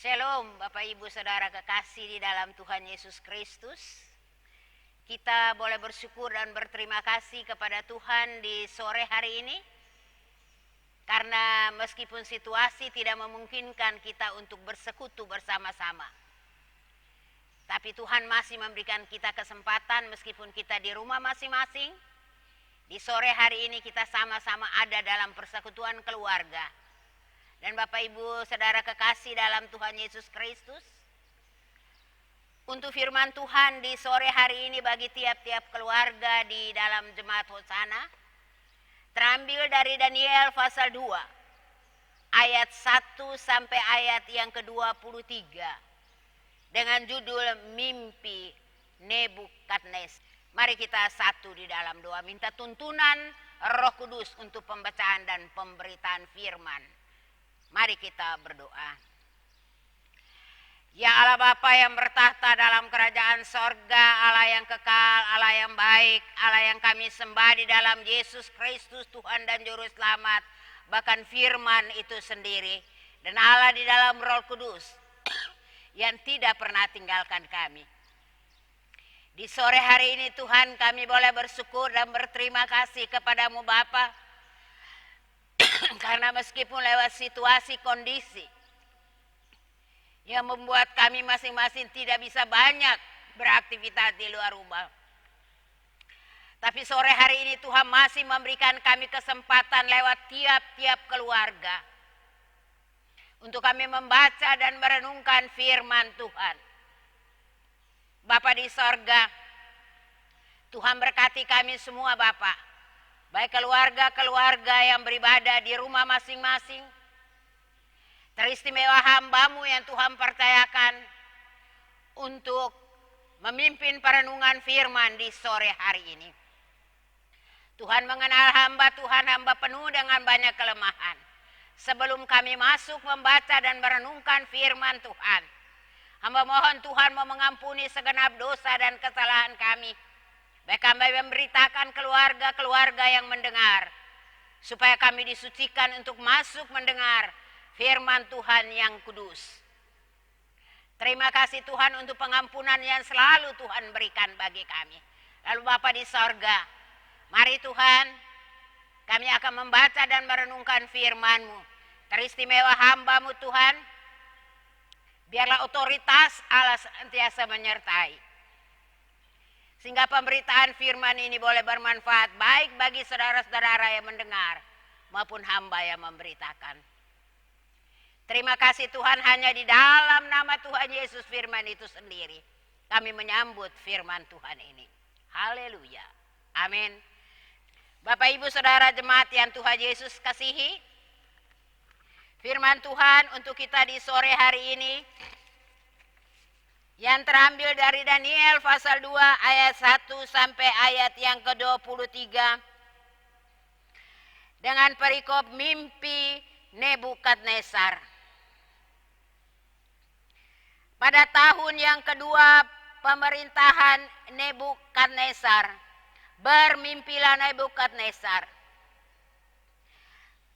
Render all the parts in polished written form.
Shalom Bapak Ibu Saudara kekasih di dalam Tuhan Yesus Kristus. Kita boleh bersyukur dan berterima kasih kepada Tuhan di sore hari ini. Karena meskipun situasi tidak memungkinkan kita untuk bersekutu bersama-sama. Tapi Tuhan masih memberikan kita kesempatan meskipun kita di rumah masing-masing. Di sore hari ini kita sama-sama ada dalam persekutuan keluarga. Dan Bapak Ibu Saudara kekasih dalam Tuhan Yesus Kristus, untuk firman Tuhan di sore hari ini bagi tiap-tiap keluarga di dalam Jemaat Hosana, terambil dari Daniel pasal 2, ayat 1 sampai ayat yang ke-23, dengan judul Mimpi Nebukadnezar. Mari kita satu di dalam doa, minta tuntunan Roh Kudus untuk pembacaan dan pemberitaan firman. Mari kita berdoa. Ya Allah Bapa yang bertahta dalam kerajaan sorga, Allah yang kekal, Allah yang baik, Allah yang kami sembah di dalam Yesus Kristus Tuhan dan Juru Selamat, bahkan firman itu sendiri, dan Allah di dalam Roh Kudus yang tidak pernah tinggalkan kami. Di sore hari ini Tuhan kami boleh bersyukur dan berterima kasih kepadamu Bapa, karena meskipun lewat situasi kondisi yang membuat kami masing-masing tidak bisa banyak beraktivitas di luar rumah, tapi sore hari ini Tuhan masih memberikan kami kesempatan lewat tiap-tiap keluarga untuk kami membaca dan merenungkan firman Tuhan. Bapa di sorga, Tuhan berkati kami semua Bapa, baik keluarga-keluarga yang beribadah di rumah masing-masing, teristimewa hamba-Mu yang Tuhan percayakan untuk memimpin perenungan firman di sore hari ini. Tuhan mengenal hamba Tuhan, hamba penuh dengan banyak kelemahan. Sebelum kami masuk membaca dan merenungkan firman Tuhan, hamba mohon Tuhan mau mengampuni segenap dosa dan kesalahan kami. Baik kami memberitakan keluarga-keluarga yang mendengar, supaya kami disucikan untuk masuk mendengar firman Tuhan yang kudus. Terima kasih Tuhan untuk pengampunan yang selalu Tuhan berikan bagi kami. Lalu Bapa di sorga, mari Tuhan, kami akan membaca dan merenungkan firman-Mu. Teristimewa hamba-Mu Tuhan, biarlah otoritas Allah senantiasa menyertai, sehingga pemberitaan firman ini boleh bermanfaat baik bagi saudara-saudara yang mendengar maupun hamba yang memberitakan. Terima kasih Tuhan, hanya di dalam nama Tuhan Yesus firman itu sendiri kami menyambut firman Tuhan ini. Haleluya. Amin. Bapak Ibu Saudara jemaat yang Tuhan Yesus kasihi, firman Tuhan untuk kita di sore hari ini yang terambil dari Daniel pasal 2 ayat 1 sampai ayat yang ke-23 dengan perikop mimpi Nebukadnezar. Pada tahun yang kedua pemerintahan Nebukadnezar, bermimpilah Nebukadnezar.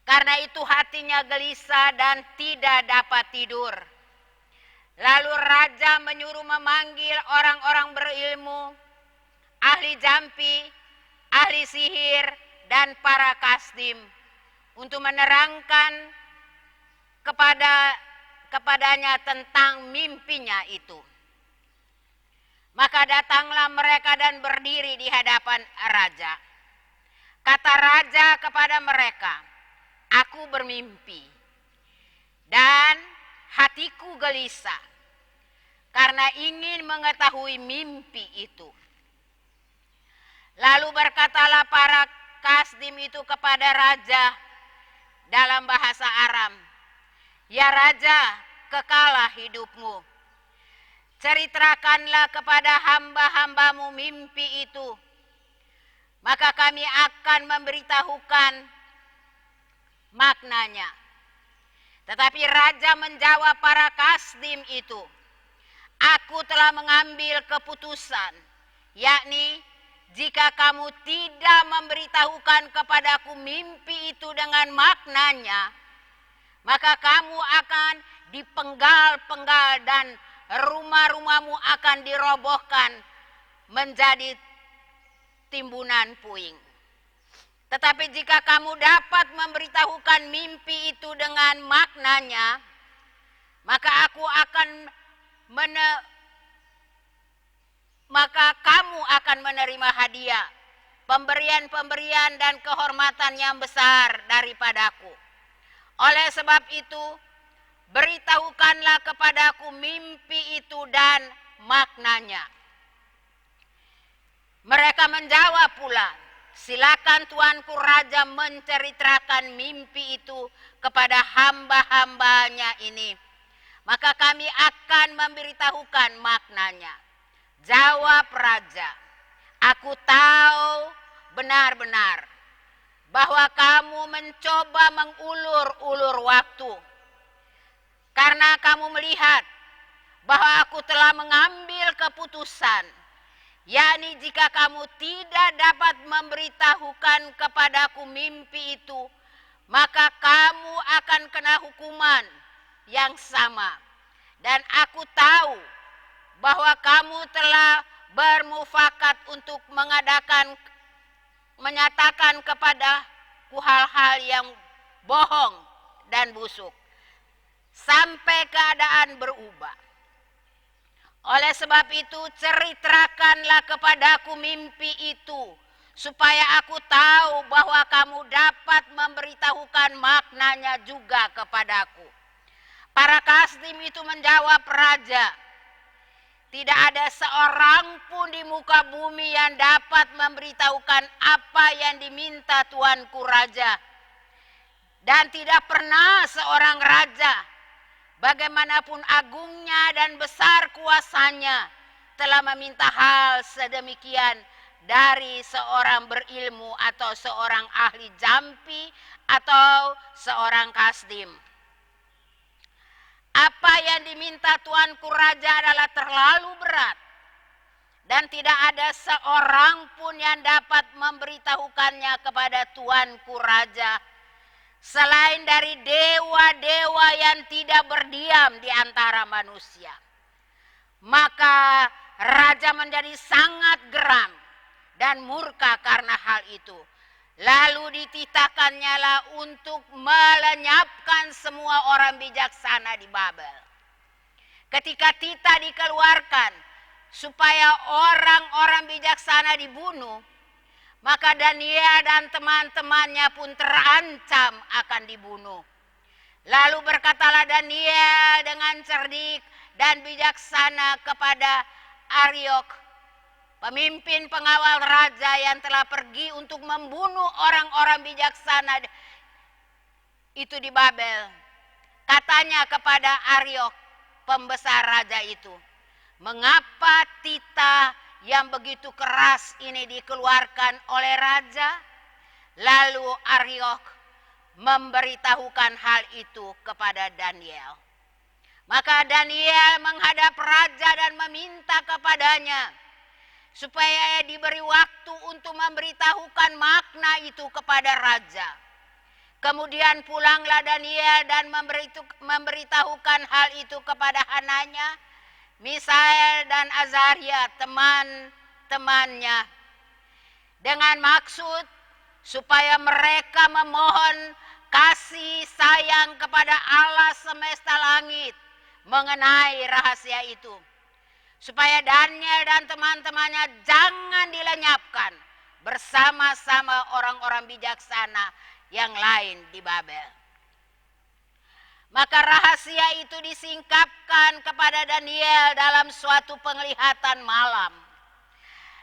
Karena itu hatinya gelisah dan tidak dapat tidur. Lalu raja menyuruh memanggil orang-orang berilmu, ahli jampi, ahli sihir, dan para kasdim untuk menerangkan kepadanya tentang mimpinya itu. Maka datanglah mereka dan berdiri di hadapan raja. Kata raja kepada mereka, "Aku bermimpi dan hatiku gelisah karena ingin mengetahui mimpi itu." Lalu berkatalah para kasdim itu kepada raja dalam bahasa Aram, "Ya raja, kekalah hidupmu. Ceritakanlah kepada hamba-hambamu mimpi itu, maka kami akan memberitahukan maknanya." Tetapi raja menjawab para kasdim itu, "Aku telah mengambil keputusan, yakni jika kamu tidak memberitahukan kepadaku mimpi itu dengan maknanya, maka kamu akan dipenggal-penggal dan rumah-rumahmu akan dirobohkan menjadi timbunan puing. Tetapi jika kamu dapat memberitahukan mimpi itu dengan maknanya, maka kamu akan menerima hadiah, pemberian-pemberian dan kehormatan yang besar daripadaku. Oleh sebab itu, beritahukanlah kepadaku mimpi itu dan maknanya. Mereka menjawab pula, silakan Tuanku Raja menceritakan mimpi itu kepada hamba-hambanya ini. Maka kami akan memberitahukan maknanya. Jawab Raja, aku tahu benar-benar bahwa kamu mencoba mengulur-ulur waktu. Karena kamu melihat bahwa aku telah mengambil keputusan, yakni jika kamu tidak dapat memberitahukan kepadaku mimpi itu, maka kamu akan kena hukuman yang sama. Dan aku tahu bahwa kamu telah bermufakat untuk menyatakan kepadaku hal-hal yang bohong dan busuk, sampai keadaan berubah. Oleh sebab itu, ceritakanlah kepadaku mimpi itu, supaya aku tahu bahwa kamu dapat memberitahukan maknanya juga kepadaku. Para kasdim itu menjawab Raja, tidak ada seorang pun di muka bumi yang dapat memberitahukan apa yang diminta Tuanku Raja. Dan tidak pernah seorang raja, bagaimanapun agungnya dan besar kuasanya, telah meminta hal sedemikian dari seorang berilmu atau seorang ahli jampi atau seorang kasdim. Apa yang diminta Tuanku Raja adalah terlalu berat, dan tidak ada seorang pun yang dapat memberitahukannya kepada Tuanku Raja, selain dari dewa-dewa yang tidak berdiam di antara manusia. Maka Raja menjadi sangat geram dan murka karena hal itu. Lalu dititahkannya lah untuk melenyapkan semua orang bijaksana di Babel. Ketika titah dikeluarkan supaya orang-orang bijaksana dibunuh, maka Daniel dan teman-temannya pun terancam akan dibunuh. Lalu berkatalah Daniel dengan cerdik dan bijaksana kepada Ariok, pemimpin pengawal raja yang telah pergi untuk membunuh orang-orang bijaksana itu di Babel. Katanya kepada Ariok, pembesar raja itu, mengapa titah yang begitu keras ini dikeluarkan oleh raja? Lalu Ariok memberitahukan hal itu kepada Daniel. Maka Daniel menghadap raja dan meminta kepadanya supaya diberi waktu untuk memberitahukan makna itu kepada raja. Kemudian pulanglah Daniel dan memberitahukan hal itu kepada Hananya, Misael dan Azaria teman-temannya, dengan maksud supaya mereka memohon kasih sayang kepada Allah semesta langit mengenai rahasia itu, supaya Daniel dan teman-temannya jangan dilenyapkan bersama-sama orang-orang bijaksana yang lain di Babel. Maka rahasia itu disingkapkan kepada Daniel dalam suatu penglihatan malam.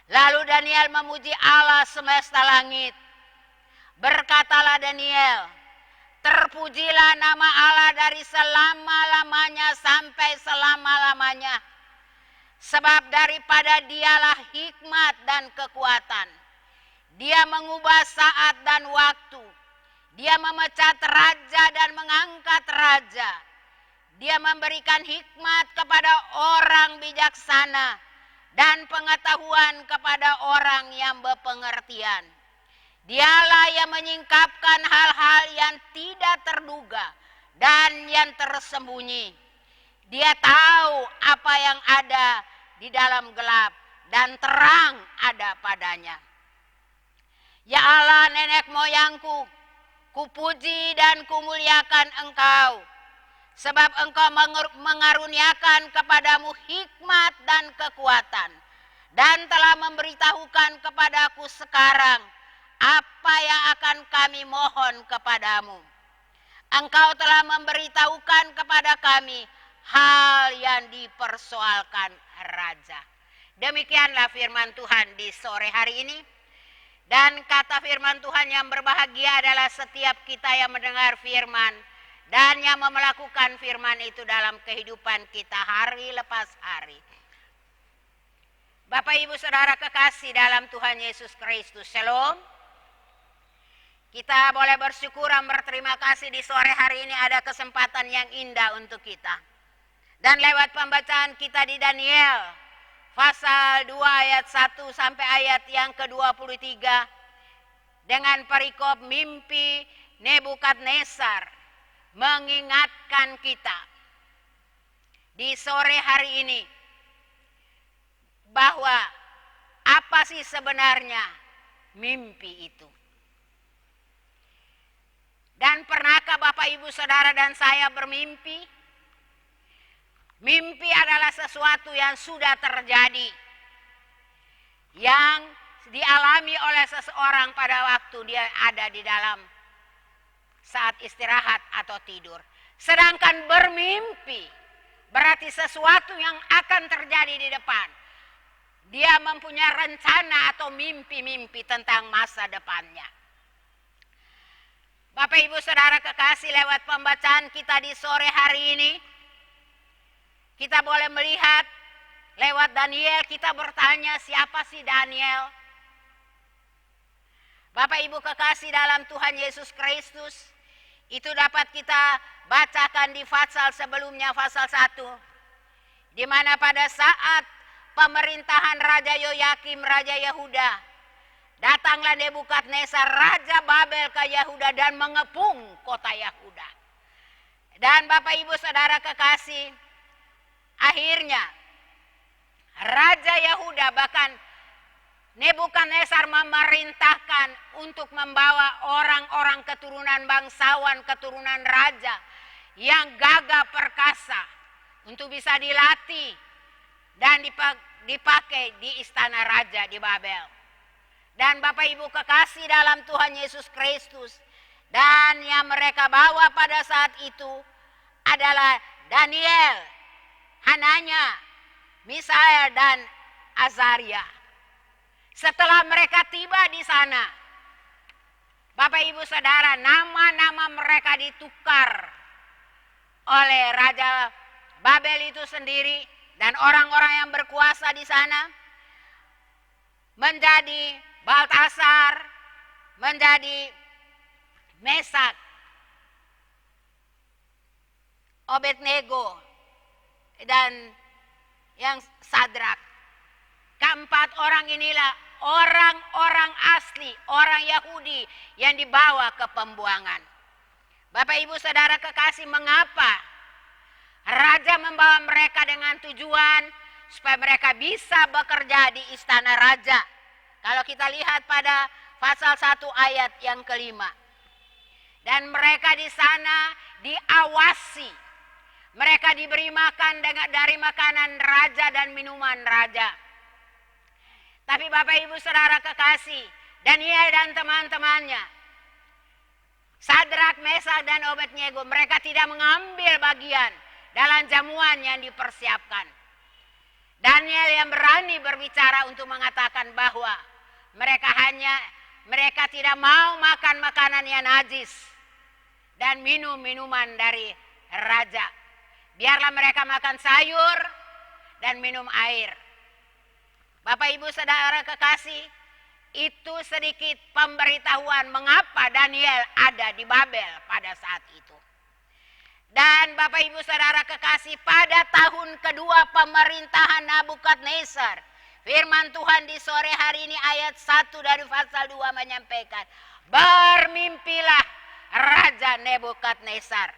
Lalu Daniel memuji Allah semesta langit. Berkatalah Daniel, terpujilah nama Allah dari selama-lamanya sampai selama-lamanya. Sebab daripada dialah hikmat dan kekuatan. Dia mengubah saat dan waktu. Dia memecat raja dan mengangkat raja. Dia memberikan hikmat kepada orang bijaksana dan pengetahuan kepada orang yang berpengertian. Dialah yang menyingkapkan hal-hal yang tidak terduga dan yang tersembunyi. Dia tahu apa yang ada di dalam gelap dan terang ada padanya. Ya Allah nenek moyangku, kupuji dan kumuliakan Engkau, sebab Engkau mengaruniakan kepadamu hikmat dan kekuatan, dan telah memberitahukan kepadaku sekarang apa yang akan kami mohon kepadamu. Engkau telah memberitahukan kepada kami hal yang dipersoalkan Raja. Demikianlah firman Tuhan di sore hari ini. Dan kata firman Tuhan yang berbahagia adalah setiap kita yang mendengar firman dan yang melakukan firman itu dalam kehidupan kita hari lepas hari. Bapak Ibu Saudara kekasih dalam Tuhan Yesus Kristus, Shalom. Kita boleh bersyukur dan berterima kasih di sore hari ini ada kesempatan yang indah untuk kita. Dan lewat pembacaan kita di Daniel pasal 2 ayat 1 sampai ayat yang ke-23 dengan perikop mimpi Nebukadnezar mengingatkan kita di sore hari ini bahwa apa sih sebenarnya mimpi itu. Dan pernahkah Bapak Ibu Saudara dan saya bermimpi? Mimpi adalah sesuatu yang sudah terjadi, yang dialami oleh seseorang pada waktu dia ada di dalam saat istirahat atau tidur. Sedangkan bermimpi berarti sesuatu yang akan terjadi di depan. Dia mempunyai rencana atau mimpi-mimpi tentang masa depannya. Bapak Ibu Saudara kekasih, lewat pembacaan kita di sore hari ini, kita boleh melihat lewat Daniel, kita bertanya siapa sih Daniel? Bapak Ibu kekasih dalam Tuhan Yesus Kristus, itu dapat kita bacakan di pasal sebelumnya, pasal 1. Di mana pada saat pemerintahan Raja Yoyakim, Raja Yehuda, datanglah Nebukadnezar, Raja Babel ke Yehuda dan mengepung kota Yehuda. Dan Bapak Ibu Saudara kekasih, akhirnya Raja Yehuda bahkan Nebukadnezar memerintahkan untuk membawa orang-orang keturunan bangsawan, keturunan raja yang gagah perkasa untuk bisa dilatih dan dipakai di istana raja di Babel. Dan Bapak Ibu kekasih dalam Tuhan Yesus Kristus, dan yang mereka bawa pada saat itu adalah Daniel, Hananya, Misael dan Azaria. Setelah mereka tiba di sana, Bapak Ibu Saudara, nama-nama mereka ditukar oleh Raja Babel itu sendiri dan orang-orang yang berkuasa di sana menjadi Baltasar, menjadi Mesak, Abednego, dan yang Sadrak. Keempat orang inilah orang-orang asli, orang Yahudi yang dibawa ke pembuangan. Bapak Ibu Saudara kekasih, mengapa Raja membawa mereka dengan tujuan supaya mereka bisa bekerja di istana raja? Kalau kita lihat pada pasal 1 ayat yang kelima. Dan mereka di sana diawasi. Mereka diberi makan dari makanan raja dan minuman raja. Tapi Bapak Ibu Saudara kekasih, Daniel dan teman-temannya, Sadrak, Mesak dan Abednego, mereka tidak mengambil bagian dalam jamuan yang dipersiapkan. Daniel yang berani berbicara untuk mengatakan bahwa mereka tidak mau makan makanan yang najis dan minum minuman dari raja. Biarlah mereka makan sayur dan minum air. Bapak Ibu Saudara kekasih, itu sedikit pemberitahuan mengapa Daniel ada di Babel pada saat itu. Dan Bapak Ibu Saudara kekasih, pada tahun kedua pemerintahan Nebukadnezar, firman Tuhan di sore hari ini ayat 1 dari pasal 2 menyampaikan, bermimpilah Raja Nebukadnezar.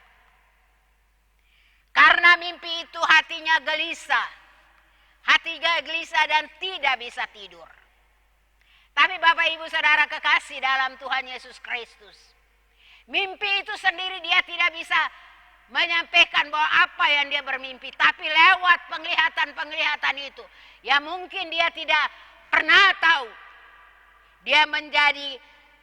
Karena mimpi itu hatinya gelisah. Hatinya gelisah dan tidak bisa tidur. Tapi Bapak Ibu Saudara kekasih dalam Tuhan Yesus Kristus, mimpi itu sendiri dia tidak bisa menyampaikan bahwa apa yang dia bermimpi. Tapi lewat penglihatan-penglihatan itu, ya mungkin dia tidak pernah tahu. Dia menjadi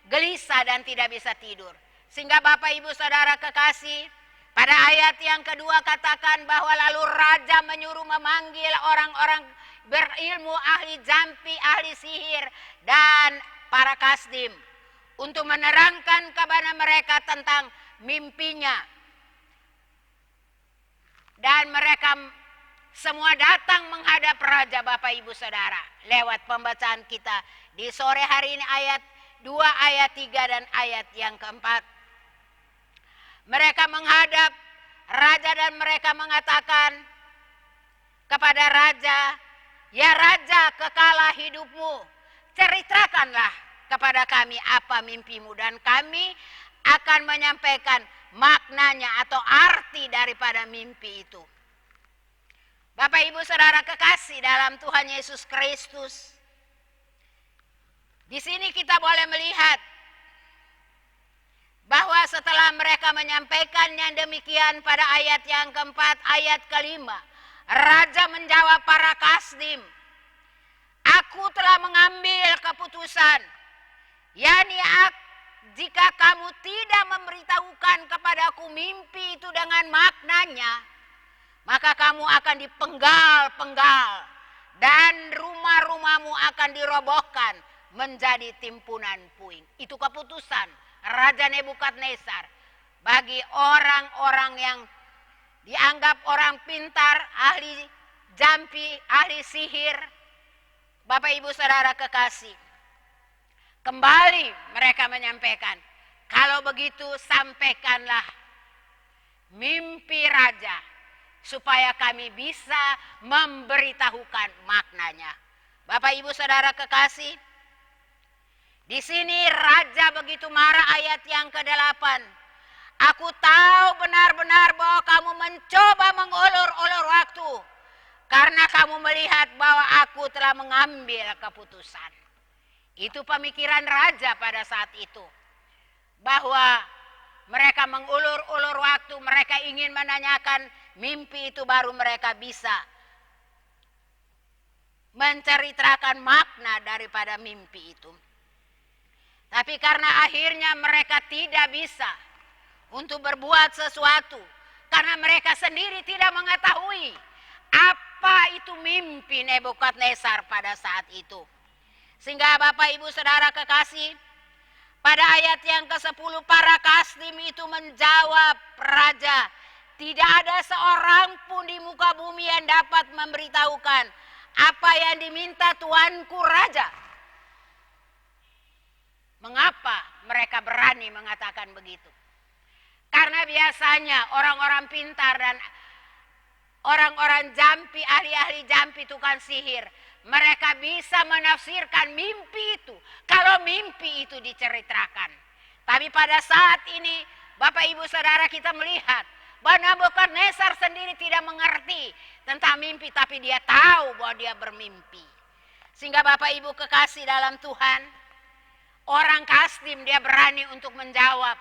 gelisah dan tidak bisa tidur. Sehingga Bapak Ibu Saudara kekasih, pada ayat yang kedua katakan bahwa lalu raja menyuruh memanggil orang-orang berilmu, ahli jampi, ahli sihir, dan para kasdim untuk menerangkan kepada mereka tentang mimpinya. Dan mereka semua datang menghadap raja Bapak Ibu Saudara. Lewat pembacaan kita di sore hari ini ayat 2, ayat 3 dan ayat yang keempat. Mereka menghadap raja dan mereka mengatakan kepada raja, "Ya raja, kekalah hidupmu. Ceritakanlah kepada kami apa mimpimu dan kami akan menyampaikan maknanya atau arti daripada mimpi itu." Bapak Ibu Saudara kekasih dalam Tuhan Yesus Kristus, di sini kita boleh melihat bahwa setelah mereka menyampaikannya demikian pada ayat yang keempat, ayat kelima, raja menjawab para kasdim, "Aku telah mengambil keputusan, yakni jika kamu tidak memberitahukan kepadaku mimpi itu dengan maknanya, maka kamu akan dipenggal-penggal dan rumah-rumahmu akan dirobohkan menjadi timbunan puing." Itu keputusan Raja Nebukadnezar bagi orang-orang yang dianggap orang pintar, ahli jampi, ahli sihir. Bapak Ibu Saudara kekasih, kembali mereka menyampaikan, "Kalau begitu sampaikanlah mimpi raja supaya kami bisa memberitahukan maknanya." Bapak Ibu Saudara kekasih, di sini raja begitu marah, ayat yang ke-8. "Aku tahu benar-benar bahwa kamu mencoba mengulur-ulur waktu karena kamu melihat bahwa aku telah mengambil keputusan." Itu pemikiran raja pada saat itu. Bahwa mereka mengulur-ulur waktu, mereka ingin menanyakan mimpi itu baru mereka bisa menceritakan makna daripada mimpi itu. Tapi karena akhirnya mereka tidak bisa untuk berbuat sesuatu. Karena mereka sendiri tidak mengetahui apa itu mimpi Nebukadnezar pada saat itu. Sehingga Bapak Ibu Saudara kekasih, pada ayat yang ke-10 para kasdim itu menjawab raja, "Tidak ada seorang pun di muka bumi yang dapat memberitahukan apa yang diminta tuanku raja." Mengapa mereka berani mengatakan begitu? Karena biasanya orang-orang pintar dan orang-orang jampi, ahli-ahli jampi, tukang sihir, mereka bisa menafsirkan mimpi itu kalau mimpi itu diceritakan. Tapi pada saat ini Bapak Ibu Saudara kita melihat bahwa Nebukadnezar sendiri tidak mengerti tentang mimpi, tapi dia tahu bahwa dia bermimpi. Sehingga Bapak Ibu kekasih dalam Tuhan, orang kasdim dia berani untuk menjawab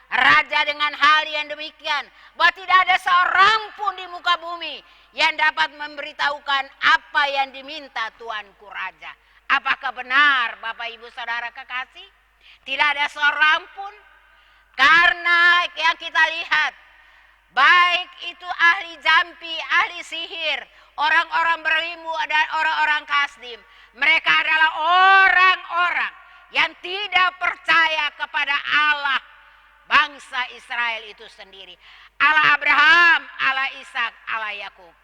raja dengan hal yang demikian, bahwa tidak ada seorang pun di muka bumi yang dapat memberitahukan apa yang diminta tuanku raja. Apakah benar Bapak Ibu Saudara kekasih? Tidak ada seorang pun. Karena yang kita lihat, baik itu ahli jampi, ahli sihir, orang-orang berilmu dan orang-orang kasdim, mereka adalah orang-orang yang tidak percaya kepada Allah bangsa Israel itu sendiri. Allah Abraham, Allah Ishak, Allah Yakub.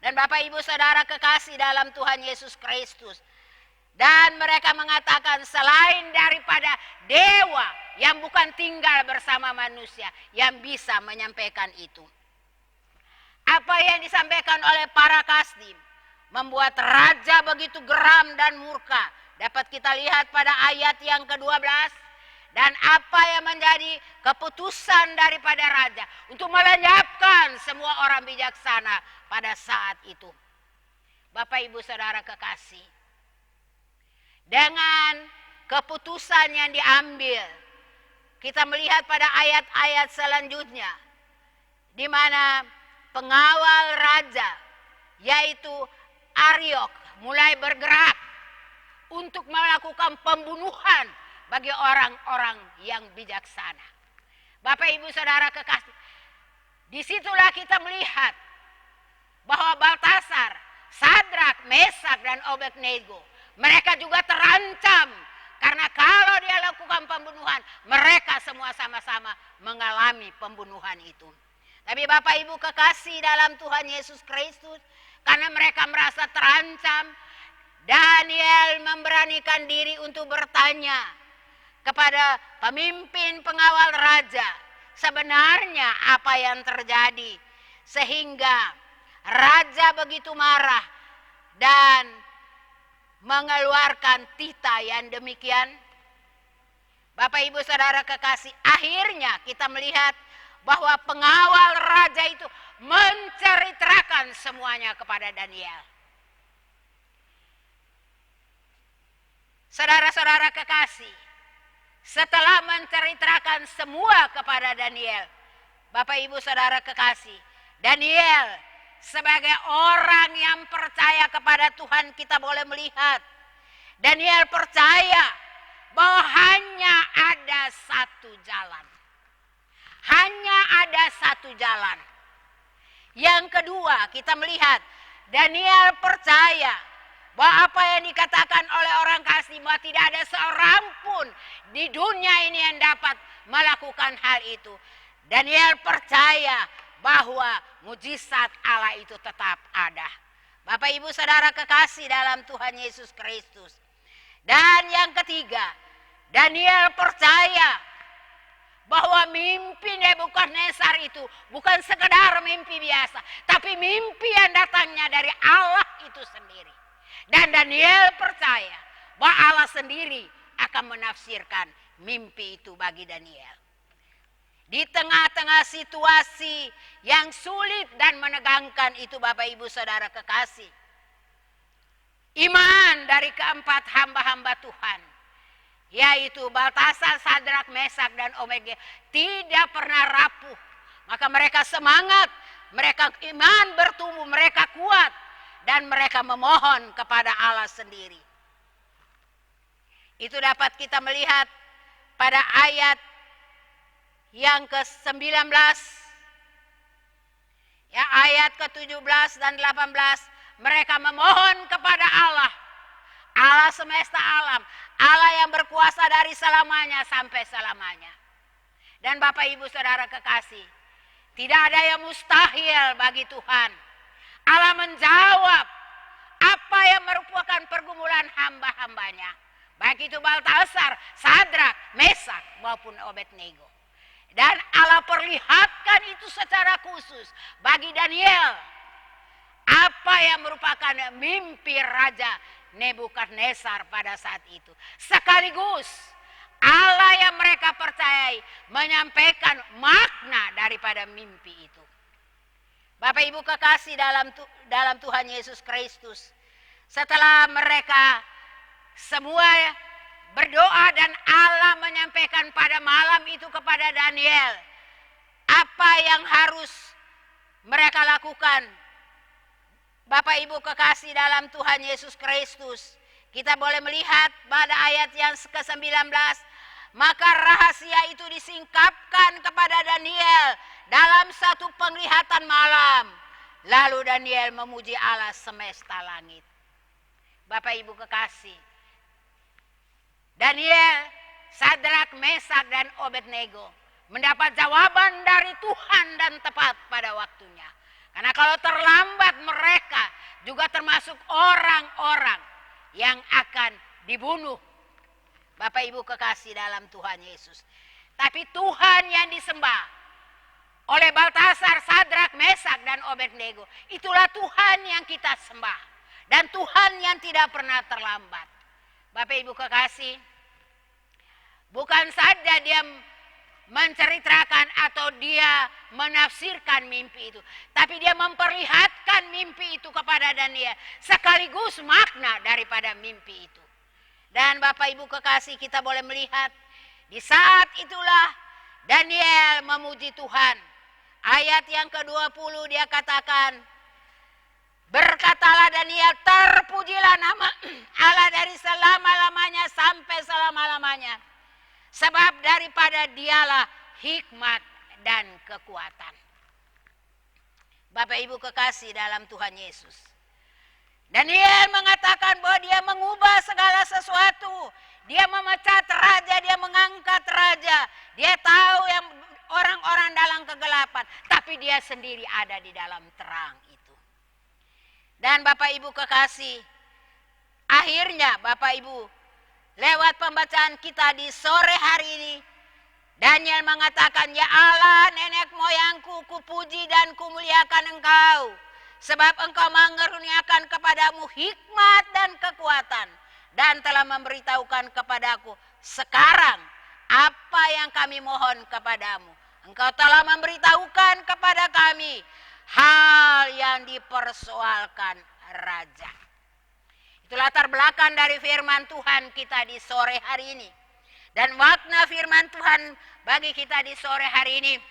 Dan Bapak Ibu Saudara kekasih dalam Tuhan Yesus Kristus. Dan mereka mengatakan selain daripada dewa yang bukan tinggal bersama manusia yang bisa menyampaikan itu. Apa yang disampaikan oleh para kasdim membuat raja begitu geram dan murka. Dapat kita lihat pada ayat yang ke-12. dan apa yang menjadi keputusan daripada raja untuk melenyapkan semua orang bijaksana pada saat itu. Bapak Ibu Saudara kekasih, dengan keputusan yang diambil, kita melihat pada ayat-ayat selanjutnya, di mana pengawal raja, yaitu Ariok, mulai bergerak untuk melakukan pembunuhan bagi orang-orang yang bijaksana. Bapak Ibu Saudara kekasih, disitulah kita melihat bahwa Baltasar, Sadrak, Mesak, dan Abednego, mereka juga terancam karena kalau dia lakukan pembunuhan, mereka semua sama-sama mengalami pembunuhan itu. Tapi Bapak Ibu kekasih dalam Tuhan Yesus Kristus, karena mereka merasa terancam, Daniel memberanikan diri untuk bertanya kepada pemimpin pengawal raja, sebenarnya apa yang terjadi sehingga raja begitu marah dan mengeluarkan titah yang demikian. Bapak Ibu Saudara kekasih, akhirnya kita melihat bahwa pengawal raja itu menceritakan semuanya kepada Daniel. Saudara-saudara kekasih, setelah menceritakan semua kepada Daniel, Bapak Ibu Saudara kekasih, Daniel sebagai orang yang percaya kepada Tuhan, kita boleh melihat Daniel percaya bahwa hanya ada satu jalan. Hanya ada satu jalan. Yang kedua, kita melihat Daniel percaya bahwa apa yang dikatakan oleh orang kasih, bahwa tidak ada seorang pun di dunia ini yang dapat melakukan hal itu. Daniel percaya bahwa mujizat Allah itu tetap ada. Bapak Ibu Saudara kekasih dalam Tuhan Yesus Kristus. Dan yang ketiga, Daniel percaya bahwa mimpi Nebukadnezar itu bukan sekedar mimpi biasa, tapi mimpi yang datangnya dari Allah itu sendiri. Dan Daniel percaya bahwa Allah sendiri akan menafsirkan mimpi itu bagi Daniel. Di tengah-tengah situasi yang sulit dan menegangkan itu, Bapak Ibu Saudara kekasih, iman dari keempat hamba-hamba Tuhan, yaitu Baltasar, Sadrak, Mesak, dan Abednego, tidak pernah rapuh. Maka mereka semangat, mereka iman bertumbuh, mereka kuat, dan mereka memohon kepada Allah sendiri. Itu dapat kita melihat pada ayat yang ke-19, ya, ayat ke-17 dan 18, mereka memohon kepada Allah, Allah semesta alam, Allah yang berkuasa dari selamanya sampai selamanya. Dan Bapak Ibu Saudara kekasih, tidak ada yang mustahil bagi Tuhan. Allah menjawab apa yang merupakan pergumulan hamba-hambanya. Baik itu Baltasar, Sadrak, Mesak maupun Abednego. Dan Allah perlihatkan itu secara khusus bagi Daniel. Apa yang merupakan mimpi Raja Nebukadnezar pada saat itu. Sekaligus Allah yang mereka percayai menyampaikan makna daripada mimpi itu. Bapak Ibu kekasih dalam Tuhan Yesus Kristus, setelah mereka semua berdoa dan Allah menyampaikan pada malam itu kepada Daniel apa yang harus mereka lakukan. Bapak Ibu kekasih dalam Tuhan Yesus Kristus, kita boleh melihat pada ayat yang ke-19, maka rahasia itu disingkapkan kepada Daniel dalam satu penglihatan malam. Lalu Daniel memuji Allah semesta langit. Bapak Ibu kekasih, Daniel, Sadrak, Mesak, dan Abednego mendapat jawaban dari Tuhan dan tepat pada waktunya. Karena kalau terlambat, mereka juga termasuk orang-orang yang akan dibunuh. Bapak Ibu kekasih dalam Tuhan Yesus. Tapi Tuhan yang disembah oleh Baltasar, Sadrak, Mesak, dan Abednego, itulah Tuhan yang kita sembah. Dan Tuhan yang tidak pernah terlambat. Bapak Ibu kekasih, Bukan saja dia menceritakan atau dia menafsirkan mimpi itu, tapi dia memperlihatkan mimpi itu kepada Daniel sekaligus makna daripada mimpi itu. Dan Bapak Ibu kekasih, kita boleh melihat di saat itulah Daniel memuji Tuhan. Ayat yang ke-20 dia katakan, berkatalah Daniel, terpujilah nama Allah dari selama-lamanya sampai selama-lamanya. Sebab daripada dialah hikmat dan kekuatan. Bapak Ibu kekasih dalam Tuhan Yesus, Daniel mengatakan bahwa dia mengubah segala sesuatu. Dia memecat raja, dia mengangkat raja. Dia tahu yang orang-orang dalam kegelapan, tapi dia sendiri ada di dalam terang itu. Dan Bapak Ibu kekasih, akhirnya Bapak Ibu, lewat pembacaan kita di sore hari ini, Daniel mengatakan, ya Allah nenek moyangku, kupuji dan kumuliakan Engkau. Sebab Engkau mengaruniakan kepadamu hikmat dan kekuatan. Dan telah memberitahukan kepadaku sekarang apa yang kami mohon kepadamu. Engkau telah memberitahukan kepada kami hal yang dipersoalkan raja. Itu latar belakang dari firman Tuhan kita di sore hari ini. Dan makna firman Tuhan bagi kita di sore hari ini,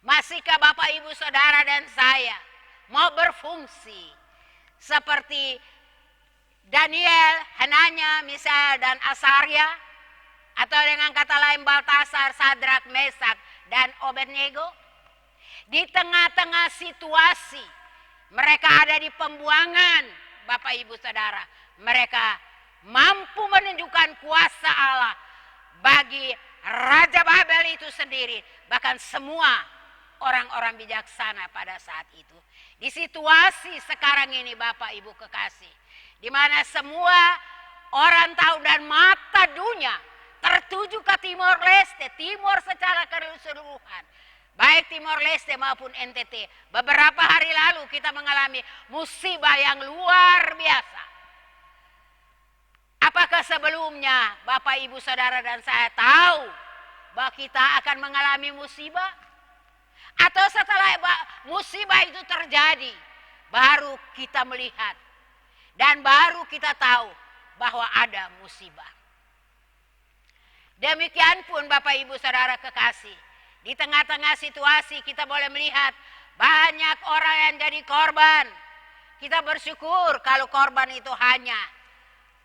masihkah Bapak Ibu Saudara dan saya mau berfungsi seperti Daniel, Hananya, Misael dan Asaria, atau dengan kata lain Baltasar, Sadrak, Mesak dan Abednego? Di tengah-tengah situasi mereka ada di pembuangan, Bapak Ibu Saudara, mereka mampu menunjukkan kuasa Allah bagi Raja Babel itu sendiri, bahkan semua orang-orang bijaksana pada saat itu. Di situasi sekarang ini Bapak Ibu kekasih, di mana semua orang tahu dan mata dunia tertuju ke Timor Leste, Timor secara keseluruhan, baik Timor Leste maupun NTT. Beberapa hari lalu kita mengalami musibah yang luar biasa. Apakah sebelumnya Bapak Ibu Saudara dan saya tahu bahwa kita akan mengalami musibah? Atau setelah musibah itu terjadi, baru kita melihat dan baru kita tahu bahwa ada musibah. Demikian pun Bapak Ibu Saudara kekasih, di tengah-tengah situasi kita boleh melihat banyak orang yang jadi korban. Kita bersyukur kalau korban itu hanya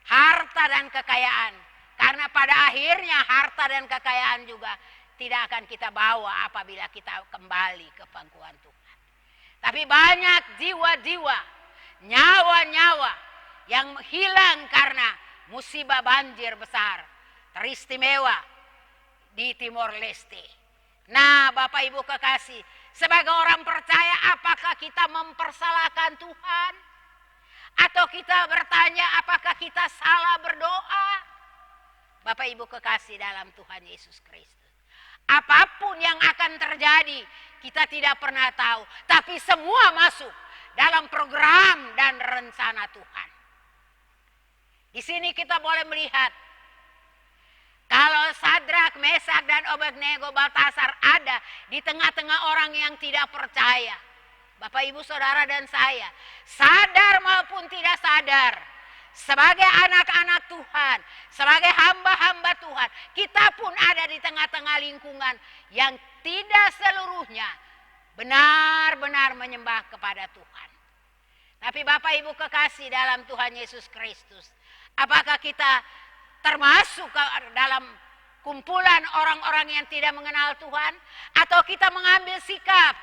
harta dan kekayaan. Karena pada akhirnya harta dan kekayaan juga tidak akan kita bawa apabila kita kembali ke pangkuan Tuhan. Tapi banyak jiwa-jiwa, nyawa-nyawa yang hilang karena musibah banjir besar, teristimewa di Timor Leste. Nah Bapak Ibu kekasih, sebagai orang percaya apakah kita mempersalahkan Tuhan? Atau kita bertanya apakah kita salah berdoa? Bapak Ibu kekasih dalam Tuhan Yesus Kristus, apapun yang akan terjadi kita tidak pernah tahu. Tapi semua masuk dalam program dan rencana Tuhan. Di sini kita boleh melihat kalau Sadrak, Mesak dan Abednego, Baltasar ada di tengah-tengah orang yang tidak percaya. Bapak Ibu Saudara dan saya, sadar maupun tidak sadar, sebagai anak-anak Tuhan, sebagai hamba-hamba Tuhan, kita pun ada di tengah-tengah lingkungan yang tidak seluruhnya benar-benar menyembah kepada Tuhan. Tapi Bapak Ibu kekasih dalam Tuhan Yesus Kristus, apakah kita termasuk dalam kumpulan orang-orang yang tidak mengenal Tuhan? Atau kita mengambil sikap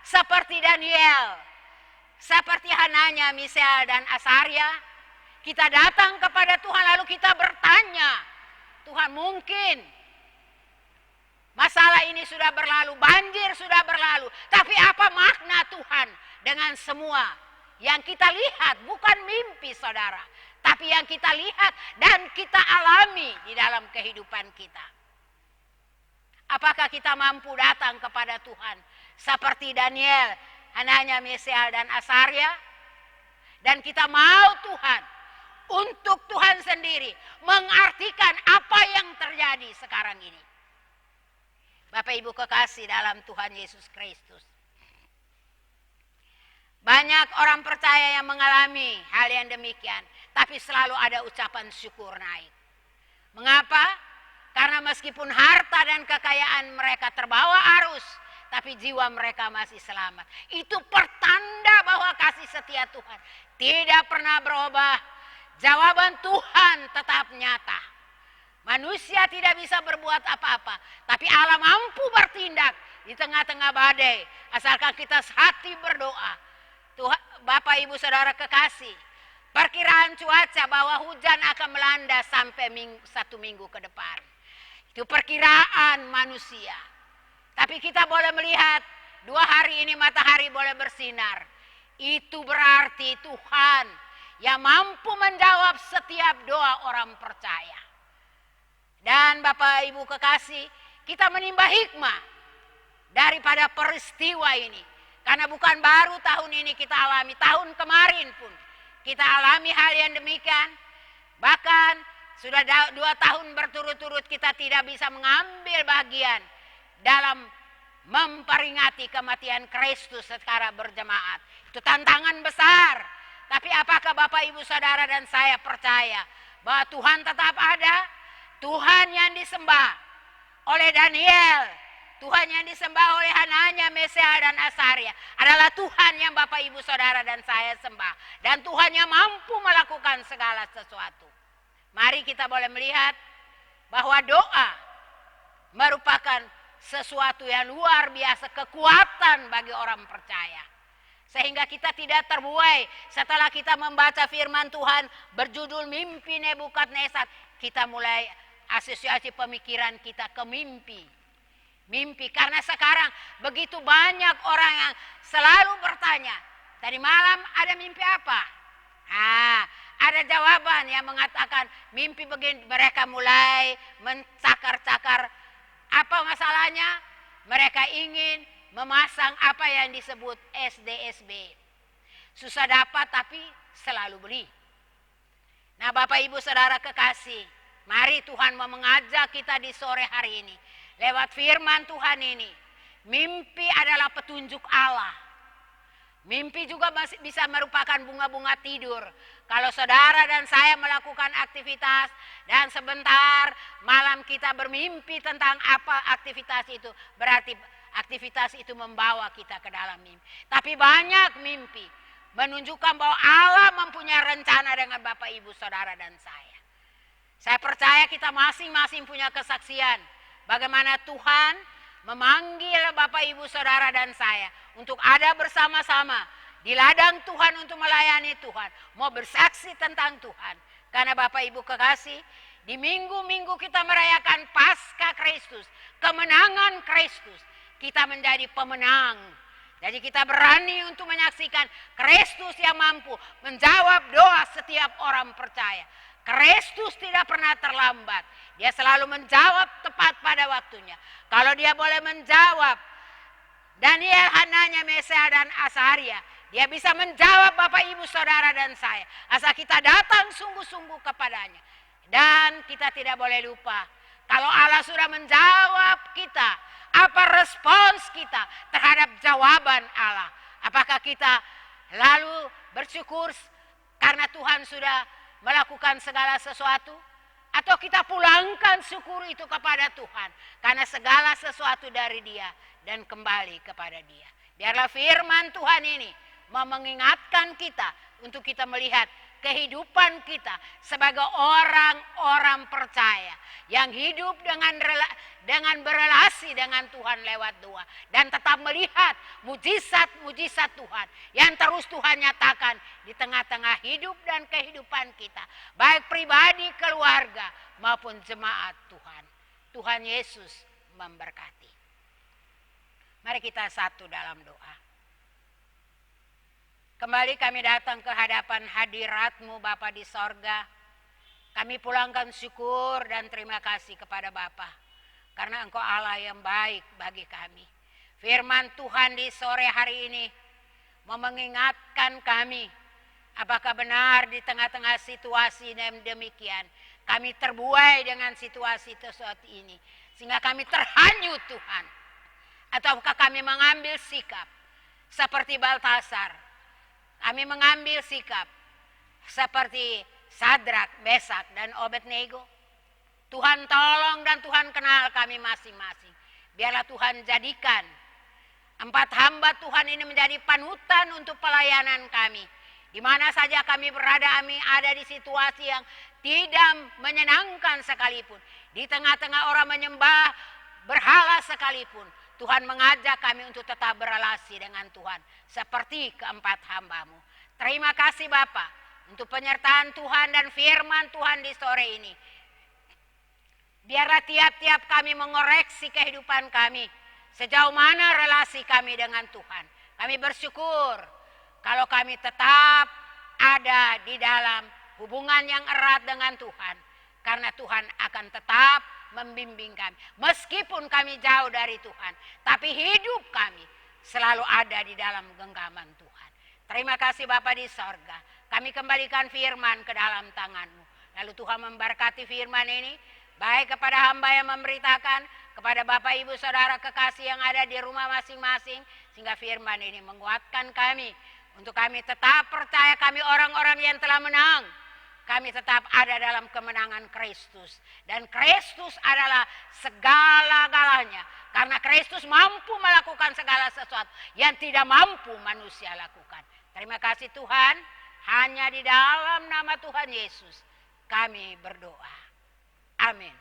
seperti Daniel, seperti Hananya, Misael dan Asaria? Kita datang kepada Tuhan lalu kita bertanya, Tuhan mungkin masalah ini sudah berlalu, banjir sudah berlalu, tapi apa makna Tuhan dengan semua yang kita lihat? Bukan mimpi saudara, tapi yang kita lihat dan kita alami di dalam kehidupan kita. Apakah kita mampu datang kepada Tuhan seperti Daniel, Hananya, Misael dan Asaria? Dan kita mau Tuhan untuk Tuhan sendiri mengartikan apa yang terjadi sekarang ini. Bapak Ibu kekasih dalam Tuhan Yesus Kristus. Banyak orang percaya yang mengalami hal yang demikian, tapi selalu ada ucapan syukur naik. Mengapa? Karena meskipun harta dan kekayaan mereka terbawa arus, tapi jiwa mereka masih selamat. Itu pertanda bahwa kasih setia Tuhan tidak pernah berubah. Jawaban Tuhan tetap nyata. Manusia tidak bisa berbuat apa-apa, tapi Allah mampu bertindak di tengah-tengah badai, asalkan kita hati berdoa. Tuhan, Bapak Ibu Saudara kekasih, perkiraan cuaca bahwa hujan akan melanda sampai 1 minggu ke depan. Itu perkiraan manusia. Tapi kita boleh melihat 2 hari ini matahari boleh bersinar. Itu berarti Tuhan yang mampu menjawab setiap doa orang percaya. Dan Bapak Ibu kekasih, kita menimba hikmah daripada peristiwa ini. Karena bukan baru tahun ini kita alami, tahun kemarin pun kita alami hal yang demikian. Bahkan sudah 2 tahun berturut-turut kita tidak bisa mengambil bagian dalam memperingati kematian Kristus secara berjemaat. Itu tantangan besar. Tapi apakah Bapak Ibu Saudara dan saya percaya bahwa Tuhan tetap ada? Tuhan yang disembah oleh Daniel, Tuhan yang disembah oleh Hananya, Mesea dan Asaria adalah Tuhan yang Bapak Ibu Saudara dan saya sembah. Dan Tuhan yang mampu melakukan segala sesuatu. Mari kita boleh melihat bahwa doa merupakan sesuatu yang luar biasa, kekuatan bagi orang percaya. Sehingga kita tidak terbuai setelah kita membaca firman Tuhan berjudul Mimpi Nebukadnezar. Kita mulai asosiasi pemikiran kita ke mimpi. Mimpi, karena sekarang begitu banyak orang yang selalu bertanya, tadi malam ada mimpi apa? Ada jawaban yang mengatakan mimpi begini. Mereka mulai mencakar-cakar. Apa masalahnya? Mereka ingin memasang apa yang disebut SDSB. Susah dapat tapi selalu beli. Nah Bapak Ibu Saudara kekasih, mari Tuhan mau mengajak kita di sore hari ini. Lewat firman Tuhan ini, mimpi adalah petunjuk Allah. Mimpi juga masih bisa merupakan bunga-bunga tidur. Kalau saudara dan saya melakukan aktivitas dan sebentar malam kita bermimpi tentang apa aktivitas itu, berarti aktivitas itu membawa kita ke dalam mimpi. Tapi banyak mimpi menunjukkan bahwa Allah mempunyai rencana dengan Bapak Ibu Saudara dan saya. Saya percaya kita masing-masing punya kesaksian bagaimana Tuhan memanggil Bapak Ibu Saudara dan saya untuk ada bersama-sama di ladang Tuhan untuk melayani Tuhan, mau bersaksi tentang Tuhan. Karena Bapak Ibu kekasih, di minggu-minggu kita merayakan Paskah Kristus, kemenangan Kristus, kita menjadi pemenang. Jadi kita berani untuk menyaksikan Kristus yang mampu menjawab doa setiap orang percaya. Kristus tidak pernah terlambat. Dia selalu menjawab tepat pada waktunya. Kalau dia boleh menjawab Daniel, Hananya, Mesea dan Asaria, dia bisa menjawab Bapak Ibu Saudara dan saya. Asal kita datang sungguh-sungguh kepadanya. Dan kita tidak boleh lupa, kalau Allah sudah menjawab kita, apa respons kita terhadap jawaban Allah? Apakah kita lalu bersyukur karena Tuhan sudah melakukan segala sesuatu? Atau kita pulangkan syukur itu kepada Tuhan karena segala sesuatu dari Dia dan kembali kepada Dia. Biarlah firman Tuhan ini mengingatkan kita untuk kita melihat kehidupan kita sebagai orang-orang percaya yang hidup dengan berelasi dengan Tuhan lewat doa dan tetap melihat mujizat-mujizat Tuhan yang terus Tuhan nyatakan di tengah-tengah hidup dan kehidupan kita, baik pribadi, keluarga maupun jemaat Tuhan. Tuhan Yesus memberkati. Mari kita satu dalam doa. Kembali kami datang ke hadapan hadirat-Mu Bapa di sorga. Kami pulangkan syukur dan terima kasih kepada Bapa. Karena Engkau Allah yang baik bagi kami. Firman Tuhan di sore hari ini mau mengingatkan kami Apakah benar di tengah-tengah situasi yang demikian kami terbuai dengan situasi seperti ini sehingga kami terhanyut Tuhan? Ataukah kami mengambil sikap seperti Baltasar? Kami mengambil sikap seperti Sadrak, Mesak, dan Abednego? Tuhan tolong dan Tuhan kenal kami masing-masing. Biarlah Tuhan jadikan 4 hamba Tuhan ini menjadi panutan untuk pelayanan kami. Di mana saja kami berada, kami ada di situasi yang tidak menyenangkan sekalipun. Di tengah-tengah orang menyembah berhala sekalipun. Tuhan mengajak kami untuk tetap berelasi dengan Tuhan. Seperti keempat hamba-Mu. Terima kasih Bapa untuk penyertaan Tuhan dan firman Tuhan di sore ini. Biarlah tiap-tiap kami mengoreksi kehidupan kami. Sejauh mana relasi kami dengan Tuhan. Kami bersyukur kalau kami tetap ada di dalam hubungan yang erat dengan Tuhan. Karena Tuhan akan tetap membimbing kami. Meskipun kami jauh dari Tuhan. Tapi hidup kami selalu ada di dalam genggaman Tuhan. Terima kasih Bapa di sorga. Kami kembalikan firman ke dalam tangan-Mu. Lalu Tuhan memberkati firman ini. Baik kepada hamba yang memberitakan. Kepada Bapak Ibu Saudara kekasih yang ada di rumah masing-masing. Sehingga firman ini menguatkan kami. Untuk kami tetap percaya kami orang-orang yang telah menang. Kami tetap ada dalam kemenangan Kristus. Dan Kristus adalah segala-galanya. Karena Kristus mampu melakukan segala sesuatu yang tidak mampu manusia lakukan. Terima kasih Tuhan. Hanya di dalam nama Tuhan Yesus kami berdoa. Amin.